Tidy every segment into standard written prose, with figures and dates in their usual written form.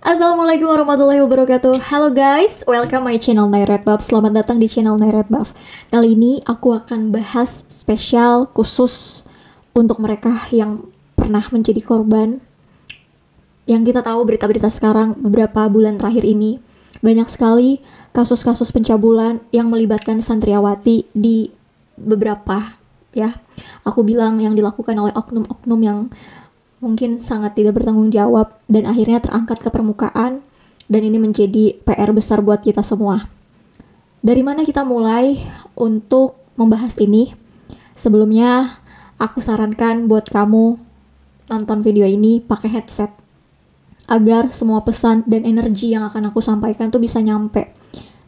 Assalamualaikum warahmatullahi wabarakatuh. Halo guys, welcome my channel Nairet Buff. Selamat datang di channel Nairet Buff. Kali ini aku akan bahas spesial khusus untuk mereka yang pernah menjadi korban. Yang kita tahu berita-berita sekarang beberapa bulan terakhir ini banyak sekali kasus-kasus pencabulan yang melibatkan santriawati di beberapa aku bilang yang dilakukan oleh oknum-oknum yang mungkin sangat tidak bertanggung jawab dan akhirnya terangkat ke permukaan, dan ini menjadi PR besar buat kita semua. Dari mana kita mulai untuk membahas ini? Sebelumnya aku sarankan buat kamu nonton video ini pakai headset agar semua pesan dan energi yang akan aku sampaikan tuh bisa nyampe,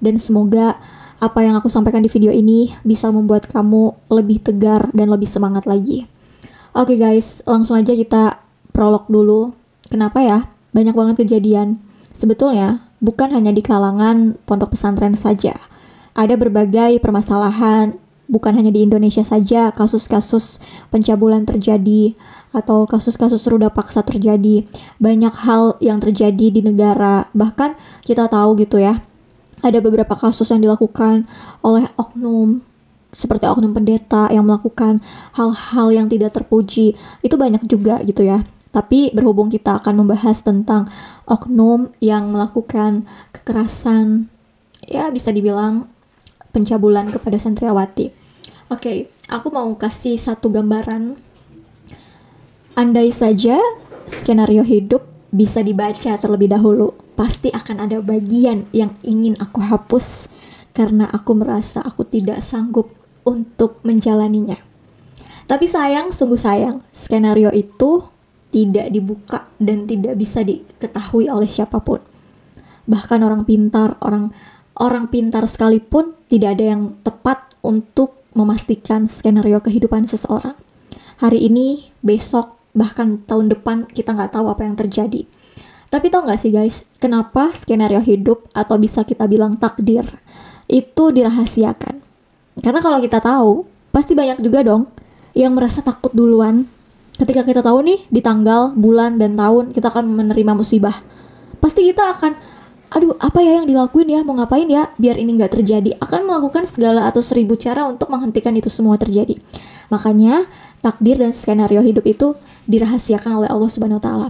dan semoga apa yang aku sampaikan di video ini bisa membuat kamu lebih tegar dan lebih semangat lagi. Oke guys, langsung aja kita prolog dulu. Kenapa ya? Banyak banget kejadian. Sebetulnya, bukan hanya di kalangan pondok pesantren saja. Ada berbagai permasalahan, bukan hanya di Indonesia saja, kasus-kasus pencabulan terjadi, atau kasus-kasus ruda paksa terjadi. Banyak hal yang terjadi di negara. Bahkan kita tahu gitu ya, ada beberapa kasus yang dilakukan oleh oknum, seperti oknum pendeta yang melakukan hal-hal yang tidak terpuji. Itu banyak juga gitu ya. Tapi berhubung kita akan membahas tentang oknum yang melakukan kekerasan, ya bisa dibilang pencabulan kepada santriawati. Oke, aku mau kasih satu gambaran. Andai saja skenario hidup bisa dibaca terlebih dahulu, pasti akan ada bagian yang ingin aku hapus karena aku merasa aku tidak sanggup untuk menjalaninya. Tapi sayang, sungguh sayang, skenario itu tidak dibuka dan tidak bisa diketahui oleh siapapun. Bahkan orang pintar sekalipun tidak ada yang tepat untuk memastikan skenario kehidupan seseorang. Hari ini, besok, bahkan tahun depan kita nggak tahu apa yang terjadi. Tapi tahu nggak sih guys, kenapa skenario hidup atau bisa kita bilang takdir itu dirahasiakan? Karena kalau kita tahu, pasti banyak juga dong yang merasa takut duluan. Ketika kita tahu nih, di tanggal, bulan, dan tahun kita akan menerima musibah, pasti kita akan, aduh apa ya yang dilakuin ya, mau ngapain ya biar ini nggak terjadi. Akan melakukan segala atau 1000 cara untuk menghentikan itu semua terjadi. Makanya takdir dan skenario hidup itu dirahasiakan oleh Allah Subhanahu Wa Taala.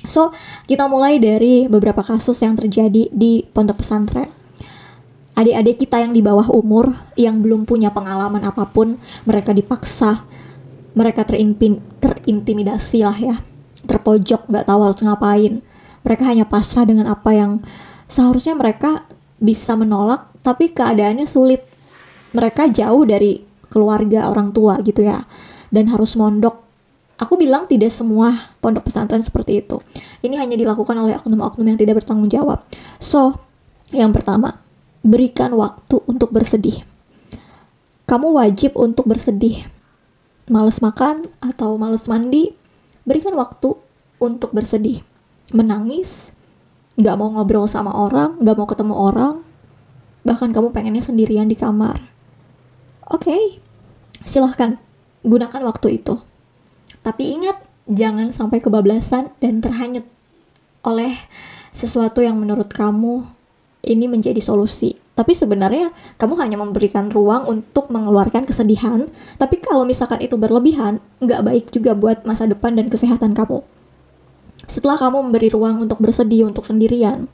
So, kita mulai dari beberapa kasus yang terjadi di pondok pesantren. Adik-adik kita yang di bawah umur, yang belum punya pengalaman apapun, mereka dipaksa, mereka terintimidasi lah ya, terpojok, gak tahu harus ngapain. Mereka hanya pasrah dengan apa yang seharusnya mereka bisa menolak, tapi keadaannya sulit. Mereka jauh dari keluarga, orang tua gitu ya, dan harus mondok. Aku bilang tidak semua pondok pesantren seperti itu. Ini hanya dilakukan oleh oknum-oknum yang tidak bertanggung jawab. So, yang pertama, berikan waktu untuk bersedih. Kamu wajib untuk bersedih. Males makan atau males mandi, berikan waktu untuk bersedih. Menangis, gak mau ngobrol sama orang, gak mau ketemu orang, bahkan kamu pengennya sendirian di kamar. Oke, silahkan gunakan waktu itu. Tapi ingat, jangan sampai kebablasan dan terhanyut oleh sesuatu yang menurut kamu ini menjadi solusi. Tapi sebenarnya kamu hanya memberikan ruang untuk mengeluarkan kesedihan. Tapi kalau misalkan itu berlebihan, nggak baik juga buat masa depan dan kesehatan kamu. Setelah kamu memberi ruang untuk bersedih, untuk sendirian,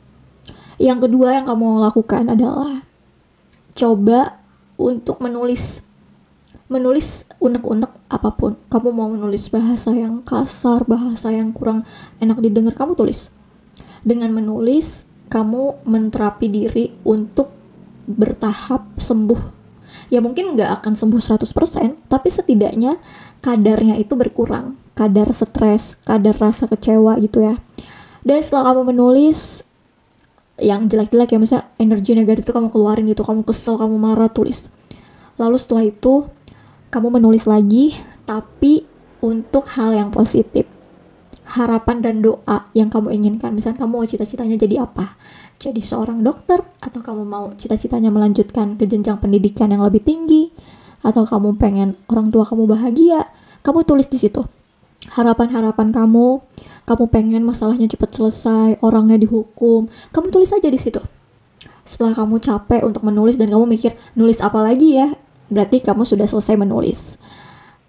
yang kedua yang kamu lakukan adalah coba untuk menulis unek-unek apapun. Kamu mau menulis bahasa yang kasar, bahasa yang kurang enak didengar, kamu tulis. Dengan menulis, kamu menterapi diri untuk bertahap sembuh. Ya mungkin nggak akan sembuh 100%, tapi setidaknya kadarnya itu berkurang. Kadar stres, kadar rasa kecewa gitu ya. Dan setelah kamu menulis yang jelek-jelek ya, misalnya energi negatif itu kamu keluarin gitu, kamu kesel, kamu marah, tulis. Lalu setelah itu, kamu menulis lagi, tapi untuk hal yang positif. Harapan dan doa yang kamu inginkan. Misalnya kamu mau cita-citanya jadi apa? Jadi seorang dokter, atau kamu mau cita-citanya melanjutkan ke jenjang pendidikan yang lebih tinggi, atau kamu pengen orang tua kamu bahagia, kamu tulis di situ. harapan-harapan kamu pengen masalahnya cepat selesai, orangnya dihukum, kamu tulis aja di situ. Setelah kamu capek untuk menulis dan kamu mikir nulis apa lagi ya, berarti kamu sudah selesai menulis.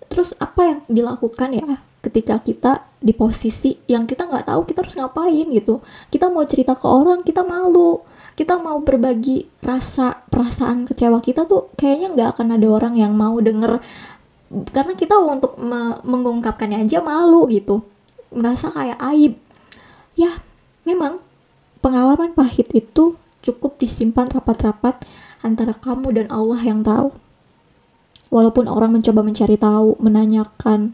Terus apa yang dilakukan ya ketika kita di posisi yang kita nggak tahu kita harus ngapain gitu. Kita mau cerita ke orang, kita malu. Kita mau berbagi perasaan kecewa kita tuh kayaknya nggak akan ada orang yang mau denger. Karena kita untuk mengungkapkannya aja malu gitu. Merasa kayak aib. Ya, memang pengalaman pahit itu cukup disimpan rapat-rapat antara kamu dan Allah yang tahu. Walaupun orang mencoba mencari tahu, menanyakan,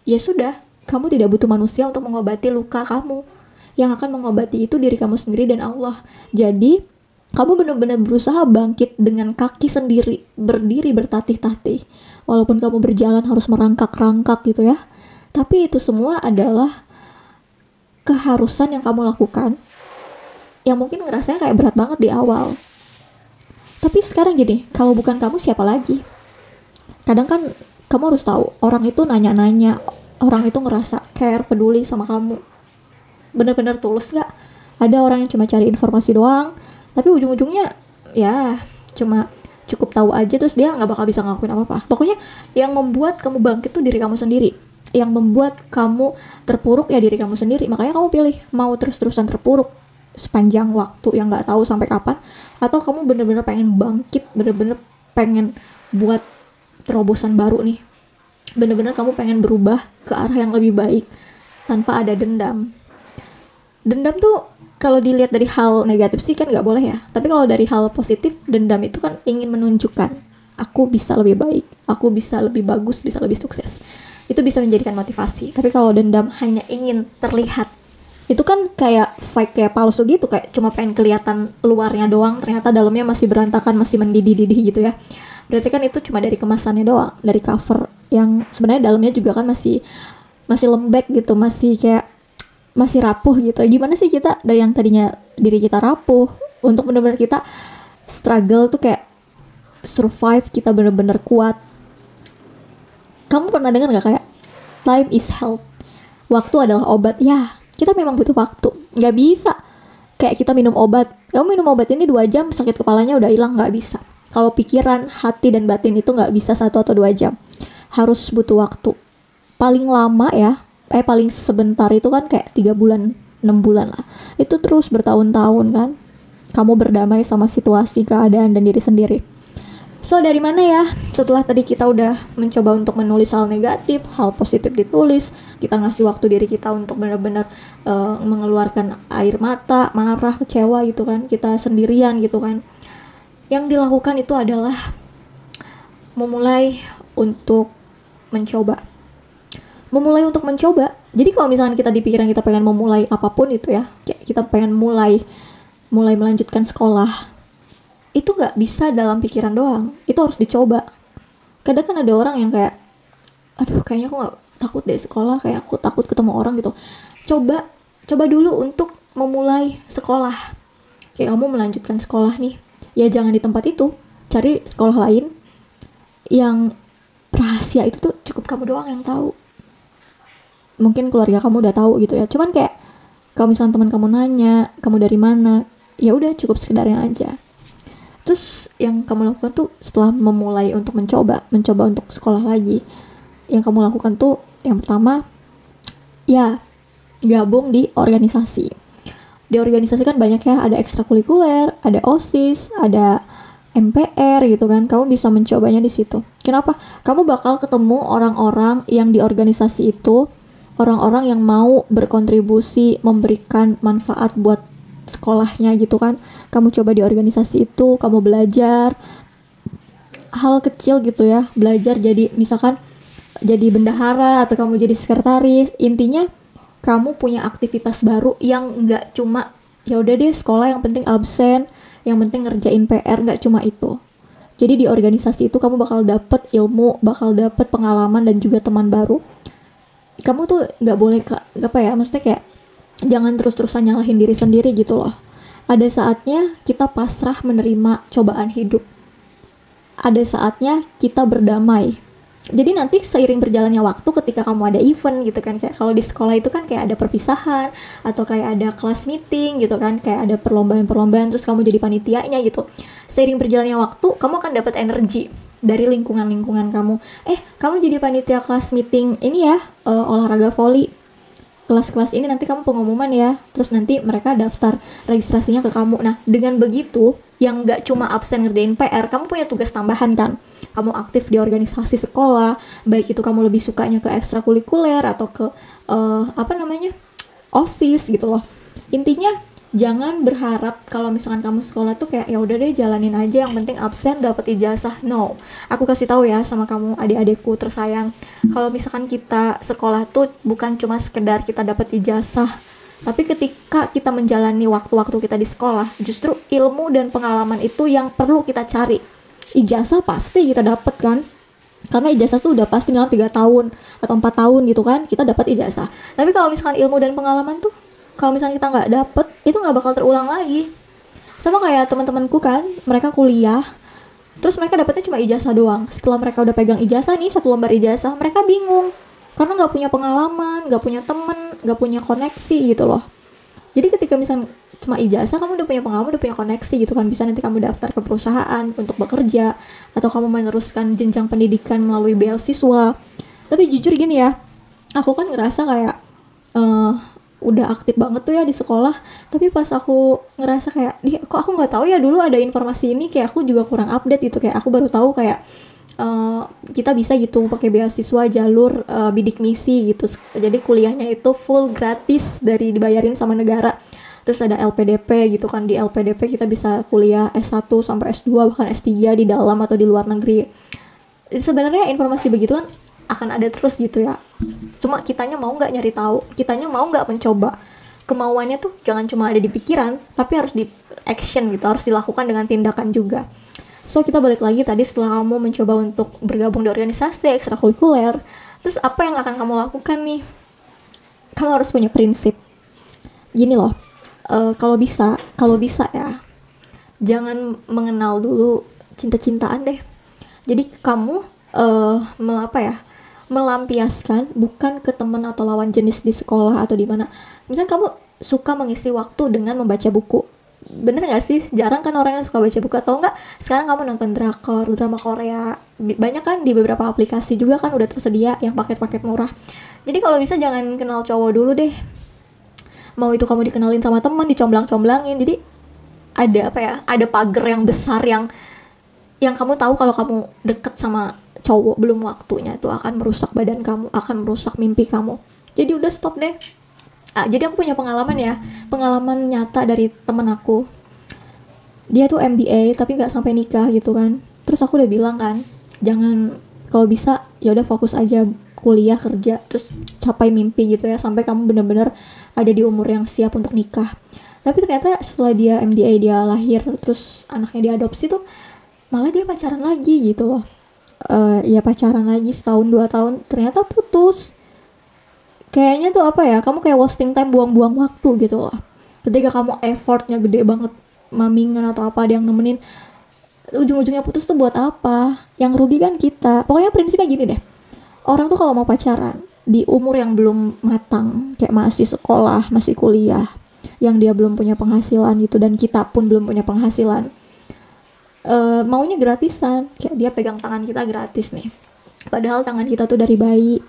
ya sudah, kamu tidak butuh manusia untuk mengobati luka kamu. Yang akan mengobati itu diri kamu sendiri dan Allah. Jadi, kamu benar-benar berusaha bangkit dengan kaki sendiri, berdiri bertatih-tatih. Walaupun kamu berjalan harus merangkak-rangkak gitu ya. Tapi itu semua adalah keharusan yang kamu lakukan, yang mungkin ngerasanya kayak berat banget di awal. Tapi sekarang gini, kalau bukan kamu siapa lagi? Kadang kan kamu harus tahu, orang itu nanya-nanya, orang itu ngerasa care, peduli sama kamu. Bener-bener tulus gak? Ada orang yang cuma cari informasi doang, tapi ujung-ujungnya ya cuma cukup tahu aja, terus dia gak bakal bisa ngelakuin apa-apa. Pokoknya yang membuat kamu bangkit tuh diri kamu sendiri. Yang membuat kamu terpuruk ya diri kamu sendiri. Makanya kamu pilih mau terus-terusan terpuruk sepanjang waktu yang gak tahu sampai kapan, atau kamu bener-bener pengen bangkit, bener-bener pengen buat terobosan baru nih. Bener-bener kamu pengen berubah ke arah yang lebih baik tanpa ada dendam. Dendam tuh kalau dilihat dari hal negatif sih kan gak boleh ya. Tapi kalau dari hal positif, dendam itu kan ingin menunjukkan aku bisa lebih baik, aku bisa lebih bagus, bisa lebih sukses. Itu bisa menjadikan motivasi. Tapi kalau dendam hanya ingin terlihat, itu kan kayak fake, kayak palsu gitu, kayak cuma pengen kelihatan luarnya doang, ternyata dalamnya masih berantakan, masih mendidih-didih gitu ya. Berarti kan itu cuma dari kemasannya doang, dari cover, yang sebenarnya dalamnya juga kan masih lembek gitu, masih kayak masih rapuh gitu. Gimana sih kita dari yang tadinya diri kita rapuh, untuk benar-benar kita struggle tuh kayak survive, kita benar-benar kuat. Kamu pernah dengar gak kayak time is health, waktu adalah obat? Ya, kita memang butuh waktu. Gak bisa kayak kita minum obat, kamu minum obat ini 2 jam sakit kepalanya udah hilang, gak bisa. Kalau pikiran, hati, dan batin itu gak bisa 1 atau 2 jam, harus butuh waktu. Paling lama ya, paling sebentar itu kan kayak 3 bulan, 6 bulan lah. Itu terus bertahun-tahun kan kamu berdamai sama situasi, keadaan, dan diri sendiri. So dari mana ya, setelah tadi kita udah mencoba untuk menulis hal negatif, hal positif ditulis, kita ngasih waktu diri kita untuk benar-benar mengeluarkan air mata, marah, kecewa gitu kan, kita sendirian gitu kan. Yang dilakukan itu adalah memulai untuk mencoba. Memulai untuk mencoba. Jadi kalau misalkan kita di pikiran kita pengen memulai apapun itu ya, kayak kita pengen mulai melanjutkan sekolah, itu gak bisa dalam pikiran doang, itu harus dicoba. Kadang kan ada orang yang kayak, aduh kayaknya aku gak takut deh sekolah, kayak aku takut ketemu orang gitu. Coba dulu untuk memulai sekolah. Kayak kamu melanjutkan sekolah nih, ya jangan di tempat itu, cari sekolah lain yang rahasia, itu tuh cukup kamu doang yang tahu. Mungkin keluarga kamu udah tahu gitu ya, cuman kayak kalau misalnya teman kamu nanya kamu dari mana, ya udah cukup sekedarnya aja. Terus yang kamu lakukan tuh setelah memulai untuk mencoba untuk sekolah lagi, yang kamu lakukan tuh yang pertama ya gabung di organisasi. Di organisasi kan banyak ya, ada ekstrakurikuler, ada OSIS, ada MPR gitu kan. Kamu bisa mencobanya di situ. Kenapa? Kamu bakal ketemu orang-orang yang di organisasi itu, orang-orang yang mau berkontribusi, memberikan manfaat buat sekolahnya gitu kan. Kamu coba di organisasi itu, kamu belajar hal kecil gitu ya, belajar jadi misalkan jadi bendahara atau kamu jadi sekretaris. Intinya kamu punya aktivitas baru yang nggak cuma ya udah deh sekolah yang penting absen, yang penting ngerjain PR, nggak cuma itu. Jadi di organisasi itu kamu bakal dapet ilmu, bakal dapet pengalaman, dan juga teman baru. Kamu tuh nggak boleh apa ya, maksudnya kayak jangan terus-terusan nyalahin diri sendiri gitu loh. Ada saatnya kita pasrah menerima cobaan hidup. Ada saatnya kita berdamai. Jadi nanti seiring berjalannya waktu ketika kamu ada event gitu kan, kayak kalau di sekolah itu kan kayak ada perpisahan atau kayak ada kelas meeting gitu kan, kayak ada perlombaan-perlombaan terus kamu jadi panitianya gitu. Seiring berjalannya waktu kamu akan dapat energi dari lingkungan-lingkungan kamu. Kamu jadi panitia kelas meeting ini ya, olahraga voli. Kelas-kelas ini nanti kamu pengumuman ya, terus nanti mereka daftar registrasinya ke kamu. Nah, dengan begitu, yang nggak cuma absen ngerjain PR, kamu punya tugas tambahan kan. Kamu aktif di organisasi sekolah, baik itu kamu lebih sukanya ke ekstrakurikuler atau ke OSIS gitu loh. Intinya jangan berharap kalau misalkan kamu sekolah tuh kayak ya udah deh jalanin aja, yang penting absen dapat ijazah. No, aku kasih tahu ya sama kamu adik-adikku tersayang, kalau misalkan kita sekolah tuh bukan cuma sekedar kita dapat ijazah, tapi ketika kita menjalani waktu-waktu kita di sekolah, justru ilmu dan pengalaman itu yang perlu kita cari. Ijazah pasti kita dapat kan, karena ijazah tuh udah pasti dengan 3 tahun atau 4 tahun gitu kan kita dapat ijazah. Tapi kalau misalkan ilmu dan pengalaman tuh, kalau misalnya kita nggak dapet, itu nggak bakal terulang lagi. Sama kayak teman-temanku kan, mereka kuliah, terus mereka dapetnya cuma ijazah doang. Setelah mereka udah pegang ijazah nih, 1 lembar ijazah, mereka bingung. Karena nggak punya pengalaman, nggak punya temen, nggak punya koneksi gitu loh. Jadi ketika misalnya cuma ijazah, kamu udah punya pengalaman, udah punya koneksi gitu kan. Bisa nanti kamu daftar ke perusahaan untuk bekerja, atau kamu meneruskan jenjang pendidikan melalui beasiswa. Tapi jujur gini ya, aku kan ngerasa kayak udah aktif banget tuh ya di sekolah, tapi pas aku ngerasa kayak kok aku nggak tahu ya dulu ada informasi ini, kayak aku juga kurang update gitu. Kayak aku baru tahu kayak kita bisa gitu pakai beasiswa jalur bidik misi gitu. Jadi kuliahnya itu full gratis, dari dibayarin sama negara. Terus ada LPDP gitu kan, di LPDP kita bisa kuliah S1 sampai S2 bahkan S3 di dalam atau di luar negeri. Sebenarnya informasi begitu kan akan ada terus gitu ya, cuma kitanya mau nggak nyari tahu, kitanya mau nggak mencoba. Kemauannya tuh jangan cuma ada di pikiran, tapi harus di action gitu, harus dilakukan dengan tindakan juga. So kita balik lagi tadi, setelah kamu mencoba untuk bergabung di organisasi ekstrakurikuler, terus apa yang akan kamu lakukan nih? Kamu harus punya prinsip gini loh, kalau bisa ya, jangan mengenal dulu cinta-cintaan deh. Jadi kamu melampiaskan bukan ke teman atau lawan jenis di sekolah atau di mana. Misalnya kamu suka mengisi waktu dengan membaca buku, bener gak sih? Jarang kan orang yang suka baca buku. Atau enggak sekarang kamu nonton drama Korea, banyak kan di beberapa aplikasi juga kan udah tersedia yang paket-paket murah. Jadi kalau bisa jangan kenal cowok dulu deh, mau itu kamu dikenalin sama teman, dicomblang-comblangin. Jadi ada pagar yang besar yang kamu tahu kalau kamu deket sama cowok belum waktunya, itu akan merusak badan kamu, akan merusak mimpi kamu. Jadi udah stop deh. Jadi aku punya pengalaman nyata dari temen aku. Dia tuh MBA tapi nggak sampai nikah gitu kan. Terus aku udah bilang kan, jangan, kalau bisa ya udah fokus aja kuliah, kerja, terus capai mimpi gitu ya, sampai kamu benar-benar ada di umur yang siap untuk nikah. Tapi ternyata setelah dia MBA, dia lahir, terus anaknya diadopsi tuh malah dia pacaran lagi gitu loh. Ya pacaran lagi setahun 2 tahun, ternyata putus. Kayaknya tuh kamu kayak wasting time, buang-buang waktu gitu loh. Ketika kamu effortnya gede banget, mamingan atau apa, ada yang nemenin, ujung-ujungnya putus tuh buat apa? Yang rugi kan kita. Pokoknya prinsipnya gini deh, orang tuh kalau mau pacaran di umur yang belum matang, kayak masih sekolah, masih kuliah, yang dia belum punya penghasilan gitu, dan kita pun belum punya penghasilan, maunya gratisan, kayak dia pegang tangan kita gratis nih. Padahal tangan kita tuh dari bayi,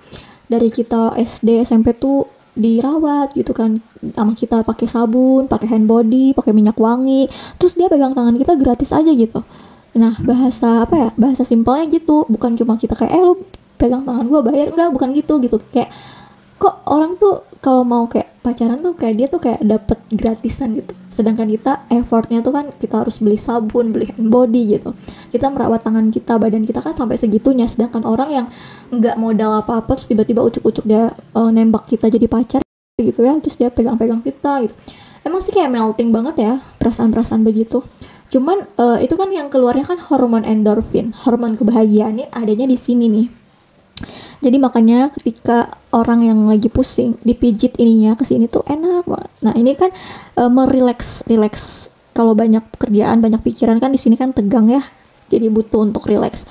dari kita SD SMP tuh dirawat gitu kan sama kita, pakai sabun, pakai hand body, pakai minyak wangi, terus dia pegang tangan kita gratis aja gitu. Nah, bahasa simpelnya gitu, bukan cuma kita kayak lu pegang tangan gua bayar, enggak, bukan gitu. Kayak kok orang tuh kalau mau kayak pacaran tuh kayak dia tuh kayak dapet gratisan gitu, sedangkan kita effortnya tuh kan kita harus beli sabun, beli hand body gitu, kita merawat tangan kita, badan kita kan sampai segitunya. Sedangkan orang yang nggak modal apa-apa terus tiba-tiba ucuk-ucuk dia nembak kita jadi pacar gitu ya, terus dia pegang-pegang kita gitu. Emang sih kayak melting banget ya perasaan-perasaan begitu. Cuman itu kan yang keluarnya kan hormon endorfin, hormon kebahagiaan, nih adanya di sini nih. Jadi makanya ketika orang yang lagi pusing dipijit ininya ke sini tuh enak banget. Nah, ini kan merileks. Kalau banyak pekerjaan, banyak pikiran kan di sini kan tegang ya. Jadi butuh untuk rileks.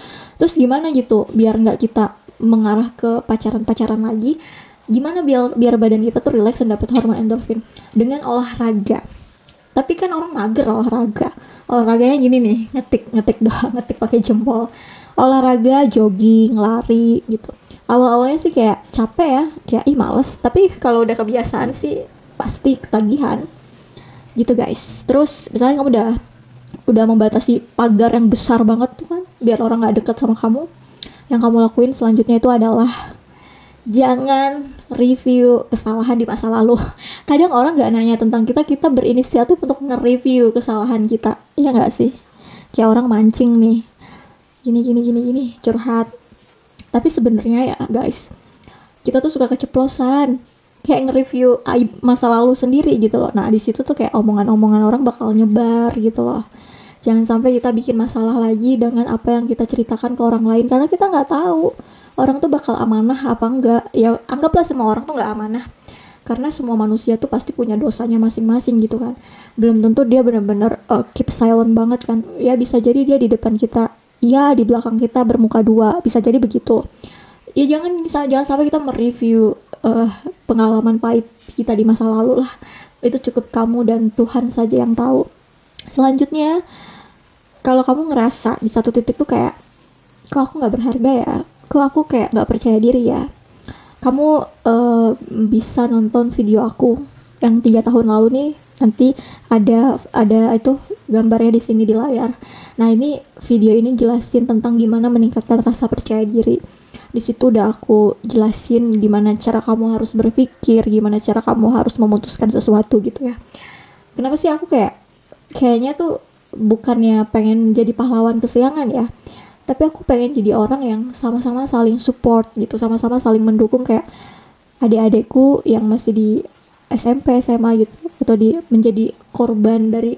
Terus gimana gitu biar nggak kita mengarah ke pacaran-pacaran lagi? Gimana biar badan kita tuh relax dan dapat hormon endorfin? Dengan olahraga. Tapi kan orang mager olahraganya gini nih, ngetik doang, ngetik pakai jempol. Olahraga jogging, lari gitu. Awalnya sih kayak capek ya, kayak males, tapi kalau udah kebiasaan sih pasti ketagihan gitu guys. Terus misalnya kamu udah membatasi pagar yang besar banget tuh kan, biar orang nggak deket sama kamu, yang kamu lakuin selanjutnya itu adalah jangan review kesalahan di masa lalu. Kadang orang nggak nanya tentang kita berinisiatif untuk nge-review kesalahan kita, iya nggak sih? Kayak orang mancing nih, gini, curhat. Tapi sebenarnya ya guys, kita tuh suka keceplosan, kayak nge-review aib masa lalu sendiri gitu loh. Nah di situ tuh kayak omongan-omongan orang bakal nyebar gitu loh. Jangan sampai kita bikin masalah lagi dengan apa yang kita ceritakan ke orang lain, karena kita nggak tahu orang tuh bakal amanah apa enggak. Ya anggaplah semua orang tuh nggak amanah, karena semua manusia tuh pasti punya dosanya masing-masing gitu kan. Belum tentu dia benar-benar keep silent banget kan. Ya bisa jadi dia di depan kita, ya di belakang kita bermuka dua, bisa jadi begitu. Ya jangan sampai kita mereview pengalaman pahit kita di masa lalu lah. Itu cukup kamu dan Tuhan saja yang tahu. Selanjutnya, kalau kamu ngerasa di satu titik tuh kayak, kok aku nggak berharga ya, kok aku kayak nggak percaya diri ya, kamu bisa nonton video aku yang 3 tahun lalu nih. Nanti ada itu gambarnya di sini di layar. Nah ini video ini jelasin tentang gimana meningkatkan rasa percaya diri. Di situ udah aku jelasin gimana cara kamu harus berpikir, gimana cara kamu harus memutuskan sesuatu gitu ya. Kenapa sih aku kayaknya tuh bukannya pengen jadi pahlawan kesiangan ya, tapi aku pengen jadi orang yang sama-sama saling support gitu, sama-sama saling mendukung, kayak adik-adikku yang masih di SMP, SMA gitu, atau menjadi korban dari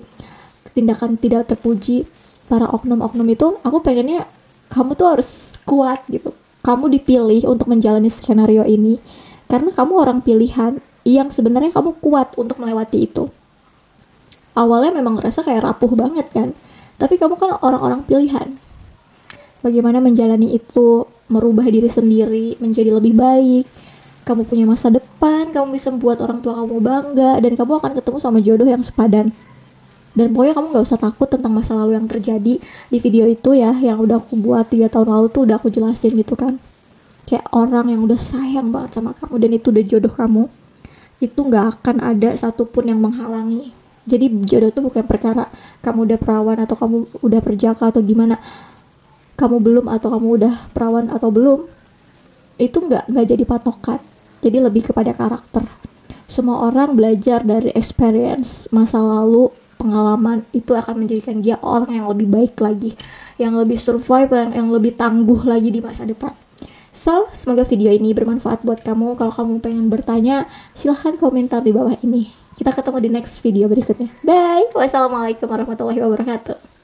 tindakan tidak terpuji para oknum-oknum itu. Aku pengennya kamu tuh harus kuat gitu. Kamu dipilih untuk menjalani skenario ini karena kamu orang pilihan yang sebenarnya kamu kuat untuk melewati itu. Awalnya memang ngerasa kayak rapuh banget kan, tapi kamu kan orang-orang pilihan. Bagaimana menjalani itu, merubah diri sendiri menjadi lebih baik. Kamu punya masa depan, kamu bisa membuat orang tua kamu bangga, dan kamu akan ketemu sama jodoh yang sepadan. Dan pokoknya kamu gak usah takut tentang masa lalu yang terjadi. Di video itu ya, yang udah aku buat 3 tahun lalu tuh udah aku jelasin gitu kan. Kayak orang yang udah sayang banget sama kamu, dan itu udah jodoh kamu, itu gak akan ada satupun yang menghalangi. Jadi jodoh tuh bukan perkara kamu udah perawan atau kamu udah perjaka atau gimana, kamu belum atau kamu udah perawan atau belum, itu nggak jadi patokan. Jadi lebih kepada karakter. Semua orang belajar dari experience masa lalu, pengalaman itu akan menjadikan dia orang yang lebih baik lagi, yang lebih survive, yang lebih tangguh lagi di masa depan. So, semoga video ini bermanfaat buat kamu. Kalau kamu pengen bertanya, silahkan komentar di bawah ini. Kita ketemu di next video berikutnya. Bye. Wassalamualaikum warahmatullahi wabarakatuh.